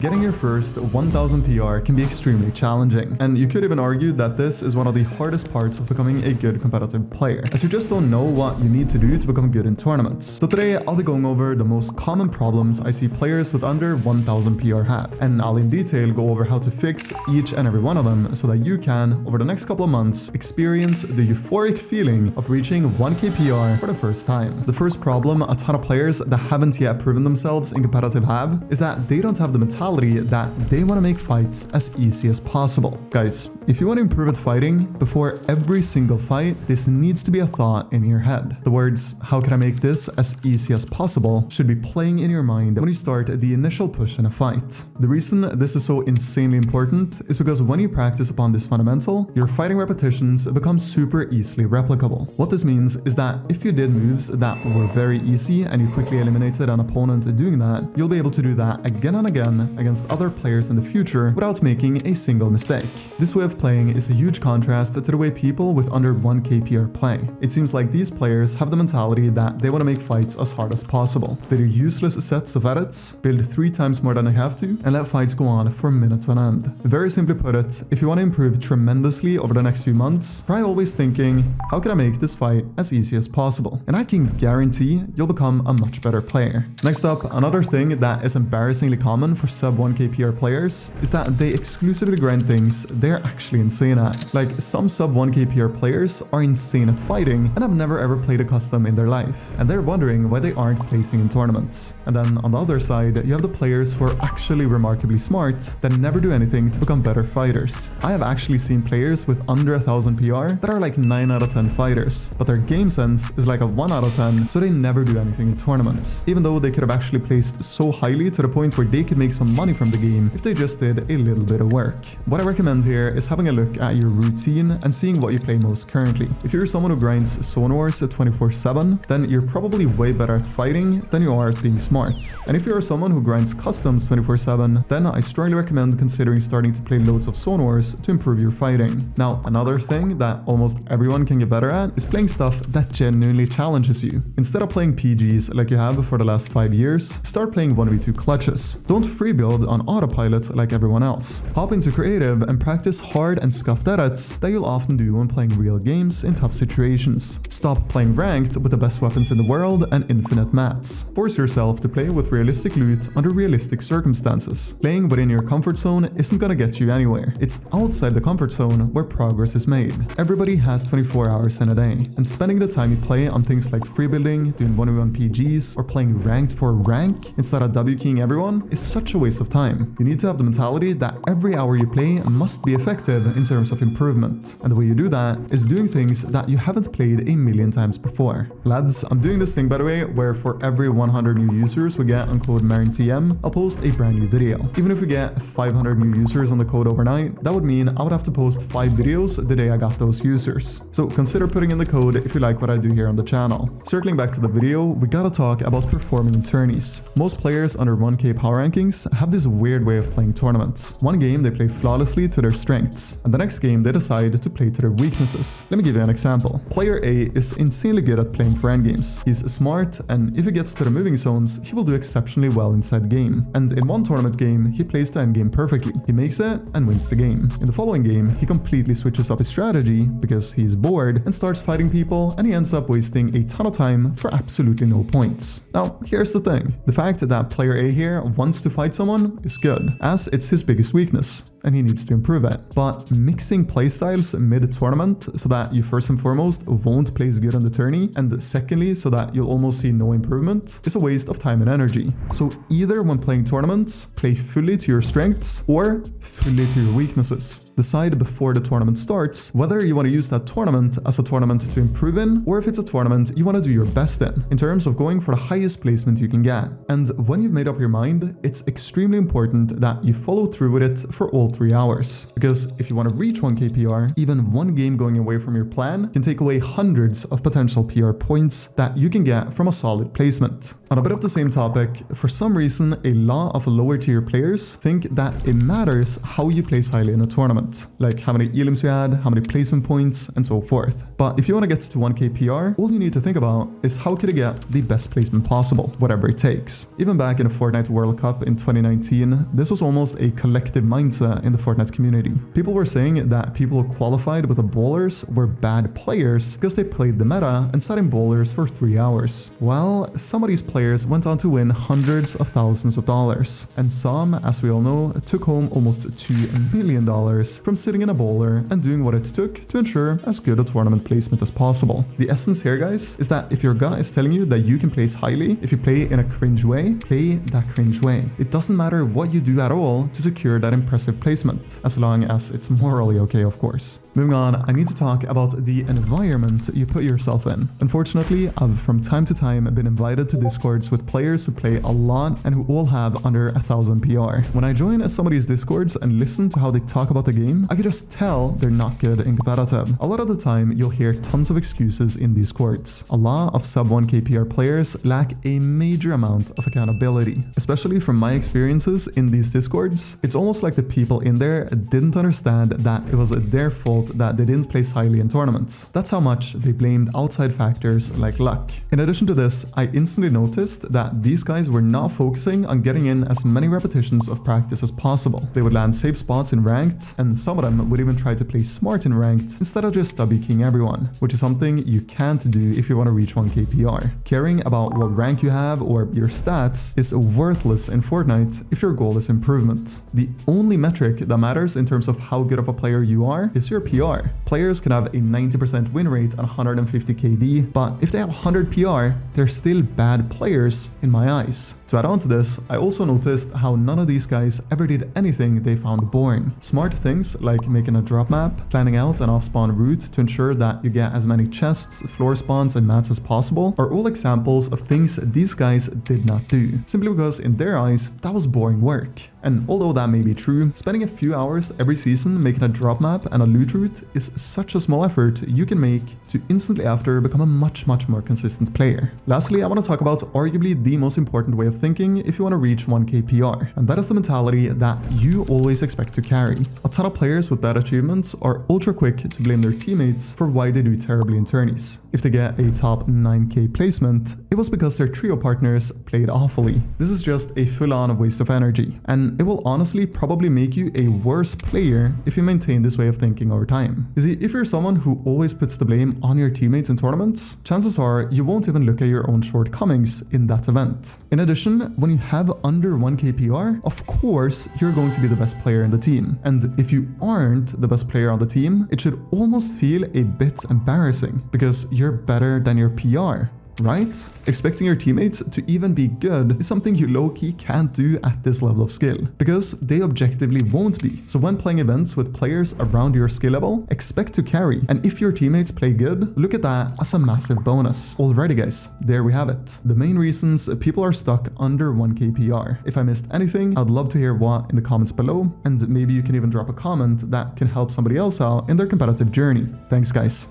Getting your first 1000 PR can be extremely challenging, and you could even argue that this is one of the hardest parts of becoming a good competitive player, as you just don't know what you need to do to become good in tournaments. So today I'll be going over the most common problems I see players with under 1000 PR have, and I'll in detail go over how to fix each and every one of them so that you can, over the next couple of months, experience the euphoric feeling of reaching 1k PR for the first time. The first problem a ton of players that haven't yet proven themselves in competitive have is that they don't have the mentality that they want to make fights as easy as possible. Guys, if you want to improve at fighting, before every single fight, this needs to be a thought in your head. The words, how can I make this as easy as possible, should be playing in your mind when you start the initial push in a fight. The reason this is so insanely important is because when you practice upon this fundamental, your fighting repetitions become super easily replicable. What this means is that if you did moves that were very easy and you quickly eliminated an opponent doing that, you'll be able to do that again and again against other players in the future without making a single mistake. This way of playing is a huge contrast to the way people with under 1k PR play. It seems like these players have the mentality that they want to make fights as hard as possible. They do useless sets of edits, build 3 times more than they have to, and let fights go on for minutes on end. Very simply put it, if you want to improve tremendously over the next few months, try always thinking, how can I make this fight as easy as possible? And I can guarantee you'll become a much better player. Next up, another thing that is embarrassingly common for sub 1k PR players is that they exclusively grind things they're actually insane at. Like, some sub 1k PR players are insane at fighting and have never ever played a custom in their life, and they're wondering why they aren't placing in tournaments. And then on the other side, you have the players who are actually remarkably smart that never do anything to become better fighters. I have actually seen players with under 1000 PR that are like 9 out of 10 fighters, but their game sense is like a 1 out of 10, so they never do anything in tournaments, even though they could have actually placed so highly to the point where they could make some money from the game if they just did a little bit of work. What I recommend here is having a look at your routine and seeing what you play most currently. If you're someone who grinds Zone Wars 24/7, then you're probably way better at fighting than you are at being smart. And if you're someone who grinds customs 24/7, then I strongly recommend considering starting to play loads of Zone Wars to improve your fighting. Now, another thing that almost everyone can get better at is playing stuff that genuinely challenges you. Instead of playing PGs like you have for the last 5 years, start playing 1v2 clutches. Don't free build on autopilot like everyone else. Hop into creative and practice hard and scuffed edits that you'll often do when playing real games in tough situations. Stop playing ranked with the best weapons in the world and infinite mats. Force yourself to play with realistic loot under realistic circumstances. Playing within your comfort zone isn't gonna get you anywhere. It's outside the comfort zone where progress is made. Everybody has 24 hours in a day, and spending the time you play on things like free building, doing 1v1 PGs, or playing ranked for rank instead of W-keying everyone is such a waste of time. You need to have the mentality that every hour you play must be effective in terms of improvement. And the way you do that is doing things that you haven't played a million times before. Lads, I'm doing this thing, by the way, where for every 100 new users we get on code MarinTM, I'll post a brand new video. Even if we get 500 new users on the code overnight, that would mean I would have to post 5 videos the day I got those users. So consider putting in the code if you like what I do here on the channel. Circling back to the video, we gotta talk about performing in tourneys. Most players under 1k power rankings have this weird way of playing tournaments. One game they play flawlessly to their strengths, and the next game they decide to play to their weaknesses. Let me give you an example. Player A is insanely good at playing for endgames. He's smart, and if he gets to the moving zones, he will do exceptionally well inside game. And in one tournament game, he plays to endgame perfectly. He makes it and wins the game. In the following game, he completely switches up his strategy because he's bored and starts fighting people, and he ends up wasting a ton of time for absolutely no points. Now, here's the thing. The fact that player A here wants to fight someone is good, as it's his biggest weakness, and he needs to improve it. But mixing playstyles mid-tournament so that you first and foremost won't place good on the tourney, and secondly so that you'll almost see no improvement, is a waste of time and energy. So either when playing tournaments, play fully to your strengths or fully to your weaknesses. Decide before the tournament starts whether you want to use that tournament as a tournament to improve in, or if it's a tournament you want to do your best in terms of going for the highest placement you can get. And when you've made up your mind, it's extremely important that you follow through with it for all full 3 hours. Because if you want to reach 1k PR, even one game going away from your plan can take away hundreds of potential PR points that you can get from a solid placement. On a bit of the same topic, for some reason, a lot of lower tier players think that it matters how you place highly in a tournament, like how many elims you had, how many placement points, and so forth. But if you want to get to 1k PR, all you need to think about is how could I get the best placement possible, whatever it takes. Even back in the Fortnite World Cup in 2019, this was almost a collective mindset in the Fortnite community. People were saying that people who qualified with the bowlers were bad players because they played the meta and sat in bowlers for 3 hours. Well, some of these players went on to win hundreds of thousands of dollars, and some, as we all know, took home almost $2 million from sitting in a bowler and doing what it took to ensure as good a tournament placement as possible. The essence here, guys, is that if your gut is telling you that you can place highly, if you play in a cringe way, play that cringe way. It doesn't matter what you do at all to secure that impressive placement, as long as it's morally okay, of course. Moving on, I need to talk about the environment you put yourself in. Unfortunately, I've from time to time been invited to discords with players who play a lot and who all have under 1000 PR. When I join some of these discords and listen to how they talk about the game, I could just tell they're not good in competitive. A lot of the time, you'll hear tons of excuses in these discords. A lot of sub 1k PR players lack a major amount of accountability. Especially from my experiences in these discords, it's almost like the people in there didn't understand that it was their fault that they didn't place highly in tournaments. That's how much they blamed outside factors like luck. In addition to this, I instantly noticed that these guys were not focusing on getting in as many repetitions of practice as possible. They would land safe spots in ranked, and some of them would even try to play smart in ranked instead of just W-king everyone, which is something you can't do if you want to reach 1k PR. Caring about what rank you have or your stats is worthless in Fortnite if your goal is improvement. The only metric that matters in terms of how good of a player you are is your PR. Players can have a 90% win rate on 150 KD, but if they have 100 PR, they're still bad players in my eyes. To add on to this, I also noticed how none of these guys ever did anything they found boring. Smart things like making a drop map, planning out an off-spawn route to ensure that you get as many chests, floor spawns, and mats as possible are all examples of things these guys did not do, simply because in their eyes, that was boring work. And although that may be true, spending a few hours every season making a drop map and a loot route is such a small effort you can make to instantly after become a much more consistent player. Lastly, I want to talk about arguably the most important way of thinking if you want to reach 1k PR, and that is the mentality that you always expect to carry. A ton of players with bad achievements are ultra quick to blame their teammates for why they do terribly in tourneys. If they get a top 9k placement, it was because their trio partners played awfully. This is just a full-on waste of energy, and it will honestly probably make you a worse player if you maintain this way of thinking over time. You see, if you're someone who always puts the blame on your teammates in tournaments, chances are you won't even look at your own shortcomings in that event. In addition, when you have under 1k PR, of course you're going to be the best player in the team. And if you aren't the best player on the team, it should almost feel a bit embarrassing because you're better than your PR. Right? Expecting your teammates to even be good is something you low-key can't do at this level of skill, because they objectively won't be. So when playing events with players around your skill level, expect to carry. And if your teammates play good, look at that as a massive bonus. Alrighty guys, there we have it. The main reasons people are stuck under 1k PR. If I missed anything, I'd love to hear what in the comments below, and maybe you can even drop a comment that can help somebody else out in their competitive journey. Thanks guys.